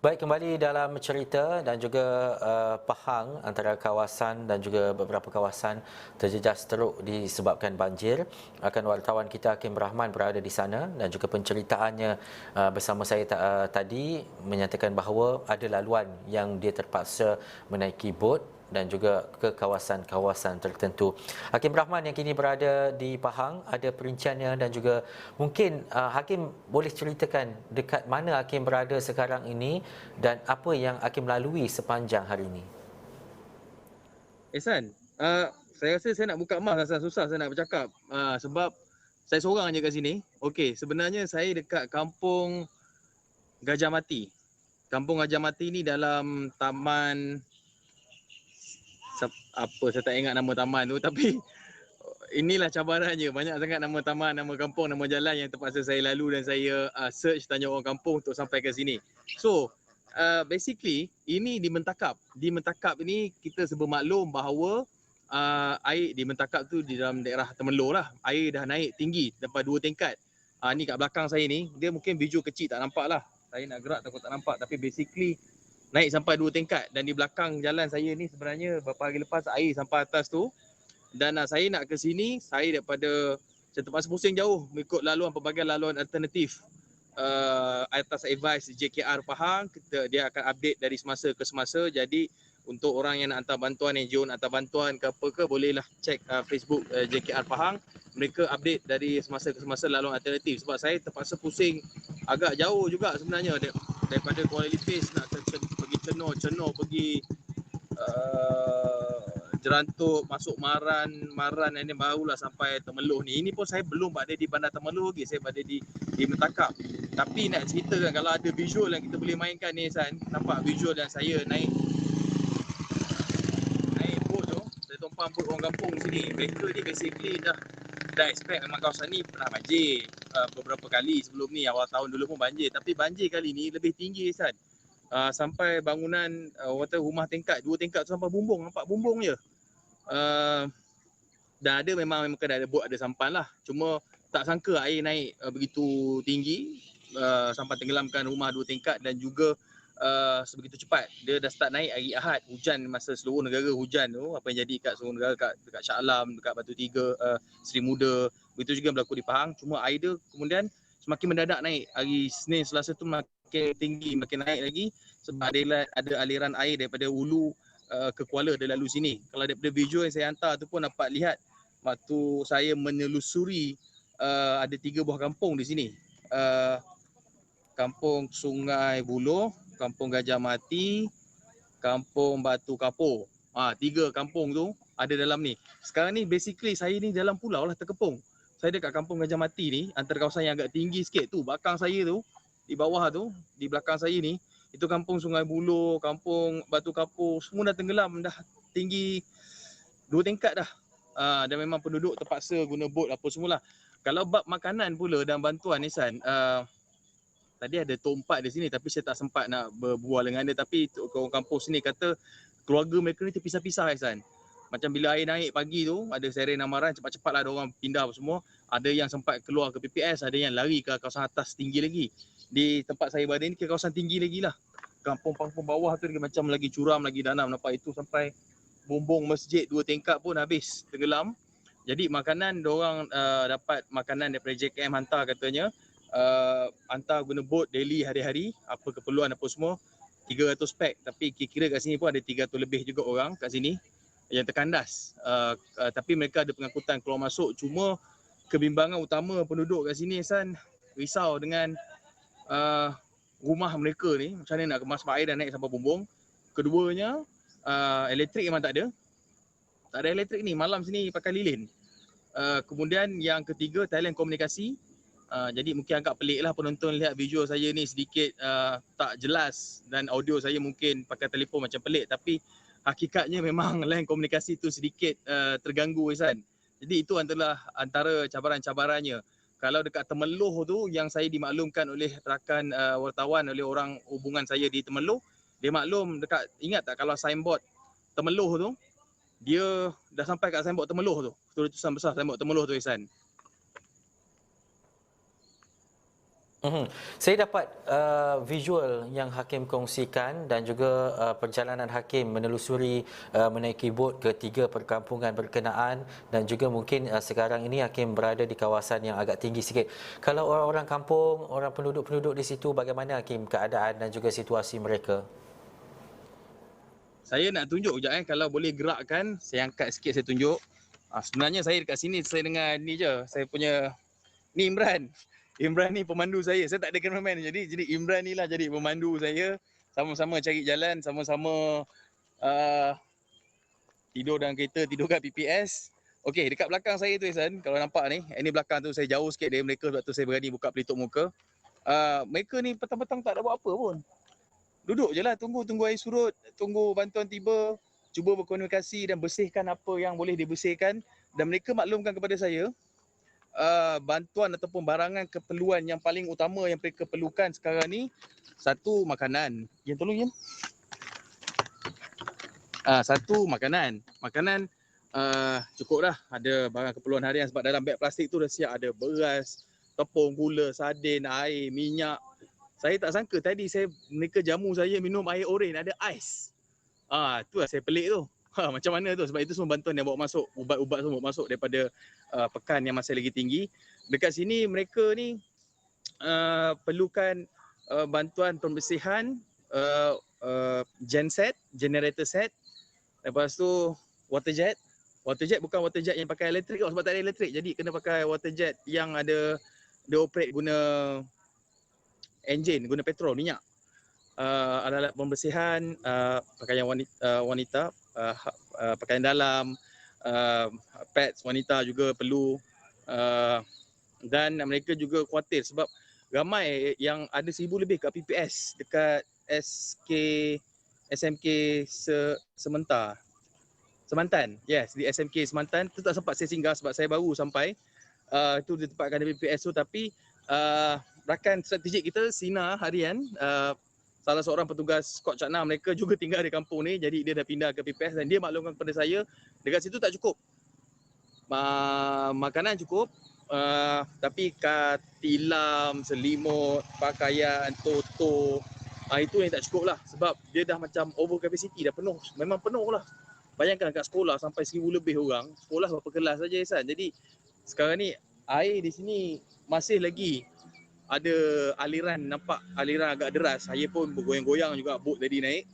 Baik, kembali dalam cerita dan juga Pahang antara kawasan dan juga beberapa kawasan terjejas teruk disebabkan banjir. Akan wartawan kita Hakim Rahman berada di sana dan juga penceritaannya bersama saya tadi menyatakan bahawa ada laluan yang dia terpaksa menaiki bot dan juga ke kawasan-kawasan tertentu. Hakim Rahman yang kini berada di Pahang, ada perinciannya dan juga mungkin Hakim boleh ceritakan dekat mana Hakim berada sekarang ini dan apa yang Hakim lalui sepanjang hari ini. Ehsan, saya rasa saya nak buka mic rasa susah saya nak bercakap. Sebab saya seorang je kat sini. Okey, sebenarnya saya dekat kampung Gajah Mati. Kampung Gajah Mati ni dalam taman apa saya tak ingat nama taman tu tapi inilah cabarannya. Banyak sangat nama taman, nama kampung, nama jalan yang terpaksa saya lalu dan saya search tanya orang kampung untuk sampai ke sini. So, basically ini di Mentakap. Di Mentakap ini kita bermaklum bahawa air di Mentakap tu di dalam daerah Temelur lah. Air dah naik tinggi dapat 2 tingkat. Ni kat belakang saya ni, dia mungkin visual kecil tak nampak lah. Saya nak gerak takut tak nampak tapi basically naik sampai 2 tingkat dan di belakang jalan saya ni sebenarnya beberapa hari lepas air sampai atas tu. Dan saya nak ke sini, saya daripada saya terpaksa pusing jauh mengikut laluan pelbagai laluan alternatif. Atas advice JKR Pahang, dia akan update dari semasa ke semasa. Jadi untuk orang yang nak hantar bantuan, NGO nak hantar bantuan ke apa ke, bolehlah cek Facebook JKR Pahang. Mereka update dari semasa ke semasa laluan alternatif. Sebab saya terpaksa pusing agak jauh juga sebenarnya daripada Kuala Lipis nak pergi Cenor pergi Jerantuk, masuk Maran ini barulah sampai Temeloh ni. Ini pun saya belum berada di Bandar Temeloh lagi, saya berada di Mentakap. Tapi nak ceritakan kalau ada visual yang kita boleh mainkan ni San, nampak visual yang saya naik bot tu, saya tumpang bot orang kampung sini. Mereka ni basically dah expect memang kawasan ni pernah banjir beberapa kali sebelum ni, awal tahun dulu pun banjir. Tapi banjir kali ni lebih tinggi San. Sampai bangunan rumah tingkat, 2 tingkat tu sampai bumbung, nampak bumbung je. Dan ada memang kena ada bot, ada sampan lah. Cuma tak sangka air naik begitu tinggi sampai tenggelamkan rumah 2 tingkat dan juga sebegitu cepat. Dia dah start naik hari Ahad, hujan masa seluruh negara hujan tu. Apa yang jadi kat seluruh negara, dekat Shah Alam, dekat Batu Tiga, Seri Muda. Begitu juga berlaku di Pahang. Cuma air dia kemudian semakin mendadak naik. Hari Senin, Selasa tu makin tinggi, makin naik lagi sebab ada aliran air daripada hulu ke Kuala dia lalu sini. Kalau daripada visual yang saya hantar tu pun dapat lihat waktu saya menelusuri ada 3 buah kampung di sini. Kampung Sungai Buloh, Kampung Gajah Mati, Kampung Batu Kapur. 3 kampung tu ada dalam ni. Sekarang ni basically saya ni dalam pulau lah, terkepung. Saya dekat Kampung Gajah Mati ni, antara kawasan yang agak tinggi sikit tu, belakang saya tu, di bawah tu, di belakang saya ni, itu Kampung Sungai Buloh, Kampung Batu Kapur, semua dah tenggelam, dah tinggi 2 tingkat dah. Dan memang penduduk terpaksa guna bot apa semualah. Kalau bab makanan pula dan bantuan ni San, tadi ada Tok 4 di sini tapi saya tak sempat nak berbual dengan dia, tapi orang kampung sini kata keluarga mereka ni terpisah-pisah San. Macam bila air naik pagi tu, ada seren amaran, cepat-cepatlah ada orang pindah apa semua. Ada yang sempat keluar ke PPS, ada yang lari ke kawasan atas tinggi lagi. Di tempat saya berada ni ke kawasan tinggi lagi lah. Kampung-kampung bawah tu macam lagi curam, lagi dalam. Nampak itu sampai bumbung masjid 2 tingkat pun habis tenggelam. Jadi makanan diorang dapat makanan daripada JKM hantar katanya. Hantar guna bot daily hari-hari, apa keperluan apa semua, 300 pack. Tapi kira-kira kat sini pun ada 300 lebih juga orang kat sini yang terkandas. Tapi mereka ada pengangkutan keluar masuk. Cuma kebimbangan utama penduduk kat sini San, risau dengan rumah mereka ni, macam mana nak kemas air dan naik sampai bumbung. Keduanya, elektrik memang tak ada. Tak ada elektrik ni, malam sini pakai lilin. Kemudian yang ketiga, talent komunikasi. Jadi mungkin agak pelik lah penonton lihat visual saya ni sedikit tak jelas dan audio saya mungkin pakai telefon macam pelik, tapi hakikatnya memang line komunikasi tu sedikit terganggu Ihsan. Jadi itu adalah antara cabaran-cabarannya. Kalau dekat Temeloh tu yang saya dimaklumkan oleh rakan wartawan, oleh orang hubungan saya di Temeloh, dia maklum dekat, ingat tak kalau signboard Temeloh tu, dia dah sampai kat signboard Temeloh tu, tulisan besar signboard Temeloh tu Ihsan. Mhm. Saya dapat visual yang Hakim kongsikan dan juga perjalanan Hakim menelusuri menaiki bot ke 3 perkampungan berkenaan dan juga mungkin sekarang ini Hakim berada di kawasan yang agak tinggi sikit. Kalau orang-orang kampung, orang penduduk-penduduk di situ, bagaimana Hakim keadaan dan juga situasi mereka? Saya nak tunjuk sekejap kalau boleh gerakkan, saya angkat sikit saya tunjuk. Sebenarnya saya dekat sini saya dengan ni je, saya punya ni Imran. Imran ni pemandu saya. Saya tak ada cameraman. Jadi Imran ni lah jadi pemandu saya. Sama-sama cari jalan, sama-sama uh, tidur dalam kereta, tidur kat PPS. Okey, dekat belakang saya tu Ihsan, kalau nampak ni, ini belakang tu saya jauh sikit dari mereka sebab tu saya berani buka pelitup muka. Mereka ni petang-petang tak ada buat apa pun. Duduk je lah, tunggu air surut, tunggu bantuan tiba, cuba berkomunikasi dan bersihkan apa yang boleh dibersihkan. Dan mereka maklumkan kepada saya, bantuan ataupun barangan keperluan yang paling utama yang mereka perlukan sekarang ni, satu makanan. Yang tolong Yen. Satu makanan. Makanan cukup dah. Ada barang keperluan harian sebab dalam beg plastik tu dah siap ada beras, tepung, gula, sardin, air, minyak. Saya tak sangka tadi mereka jamu saya minum air oren, ada ais. Tu lah saya pelik tu. Macam mana tu? Sebab itu semua bantuan yang bawa masuk, ubat-ubat semua bawa masuk daripada pekan yang masih lagi tinggi. Dekat sini mereka ni perlukan bantuan pembersihan, genset, generator set. Lepas tu water jet. Water jet bukan water jet yang pakai elektrik sebab tak ada elektrik. Jadi kena pakai water jet yang ada dia operate guna enjin, guna petrol, minyak. Alat-alat pembersihan, pakaian wanita, pakaian dalam, pads wanita juga perlu. Dan mereka juga khuatir sebab ramai yang ada 1,000 lebih kat PPS dekat SMK Semantan. Yes, di SMK Semantan. Tu tak sempat saya singgah sebab saya baru sampai. Itu ditempatkan di PPS tu, tapi rakan strategik kita Sina Harian, salah seorang petugas Skot Cakna, mereka juga tinggal di kampung ni, jadi dia dah pindah ke PPS dan dia maklumkan kepada saya dekat situ tak cukup. Makanan cukup, tapi tilam, selimut, pakaian, toto, itu yang tak cukup lah sebab dia dah macam over capacity, dah penuh, memang penuh lah. Bayangkan kat sekolah sampai 1,000 lebih orang, sekolah berapa kelas saja Ihsan. Jadi sekarang ni air di sini masih lagi ada aliran, nampak aliran agak deras. Saya pun bergoyang-goyang juga, bot tadi naik.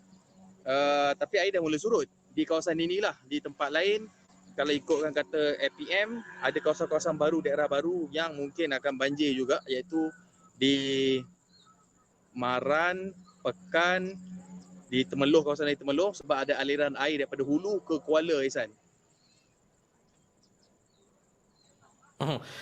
Tapi air dah mula surut. Di kawasan inilah, di tempat lain, kalau ikutkan kata APM, ada kawasan-kawasan baru, daerah baru yang mungkin akan banjir juga, iaitu di Maran, Pekan, di Temeloh, kawasan lain Temeloh sebab ada aliran air daripada hulu ke Kuala Ihsan.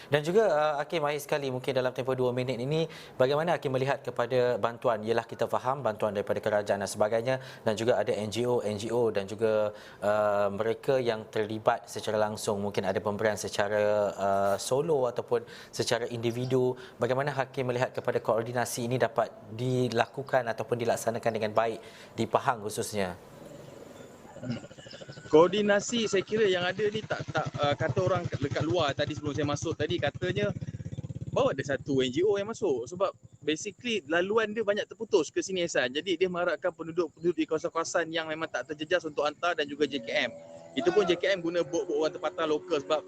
Dan juga Hakim, akhir sekali mungkin dalam tempoh 2 minit ini, bagaimana Hakim melihat kepada bantuan? Yelah, kita faham bantuan daripada kerajaan dan sebagainya, dan juga ada NGO dan juga mereka yang terlibat secara langsung, mungkin ada pemberian secara solo ataupun secara individu. Bagaimana Hakim melihat kepada koordinasi ini dapat dilakukan ataupun dilaksanakan dengan baik di Pahang khususnya? Koordinasi saya kira yang ada ni tak kata orang dekat luar tadi sebelum saya masuk tadi katanya baru ada satu NGO yang masuk sebab basically laluan dia banyak terputus ke sini Ihsan. Jadi dia mengharapkan penduduk-penduduk di kawasan-kawasan yang memang tak terjejas untuk hantar dan juga JKM. Itu pun JKM guna bot-bot orang tempatan lokal sebab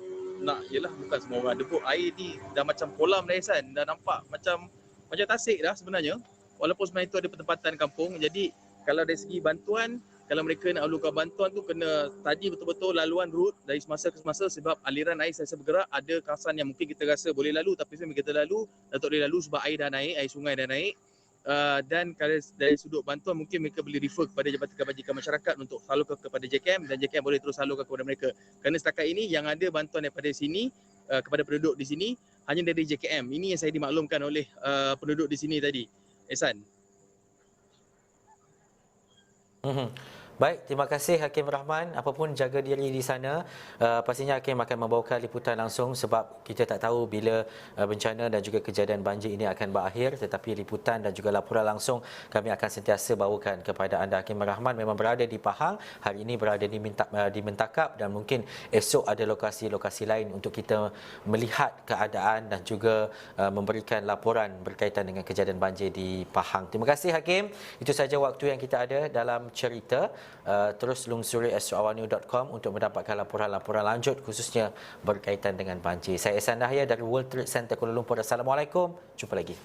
yelah bukan semua orang ada bot. Air ni dah macam kolam dah Ihsan. Dah nampak macam tasik dah sebenarnya. Walaupun sebenarnya itu ada pertempatan kampung. Jadi kalau dari segi bantuan, kalau mereka nak alukan bantuan tu kena tadi betul-betul laluan route dari semasa ke semasa sebab aliran air sentiasa bergerak. Ada kawasan yang mungkin kita rasa boleh lalu tapi sebenarnya kita lalu dan tak boleh lalu sebab air dah naik, air sungai dah naik. Dan kalau dari sudut bantuan mungkin mereka boleh refer kepada Jabatan Kebajikan Masyarakat untuk salurkan kepada JKM dan JKM boleh terus salurkan kepada mereka. Kerana setakat ini yang ada bantuan daripada sini kepada penduduk di sini hanya dari JKM. Ini yang saya dimaklumkan oleh penduduk di sini tadi. Ihsan. Baik, terima kasih Hakim Rahman. Apapun jaga diri di sana. Pastinya Hakim akan membawakan liputan langsung sebab kita tak tahu bila bencana dan juga kejadian banjir ini akan berakhir. Tetapi liputan dan juga laporan langsung kami akan sentiasa bawakan kepada anda. Hakim Rahman memang berada di Pahang, hari ini berada di Mentakap dan mungkin esok ada lokasi-lokasi lain untuk kita melihat keadaan dan juga memberikan laporan berkaitan dengan kejadian banjir di Pahang. Terima kasih Hakim. Itu saja waktu yang kita ada dalam cerita. Terus lungsuri astroawannews.com untuk mendapatkan laporan-laporan lanjut khususnya berkaitan dengan banjir. Saya Ehsan Dahya dari World Trade Center Kuala Lumpur. Assalamualaikum. Jumpa lagi.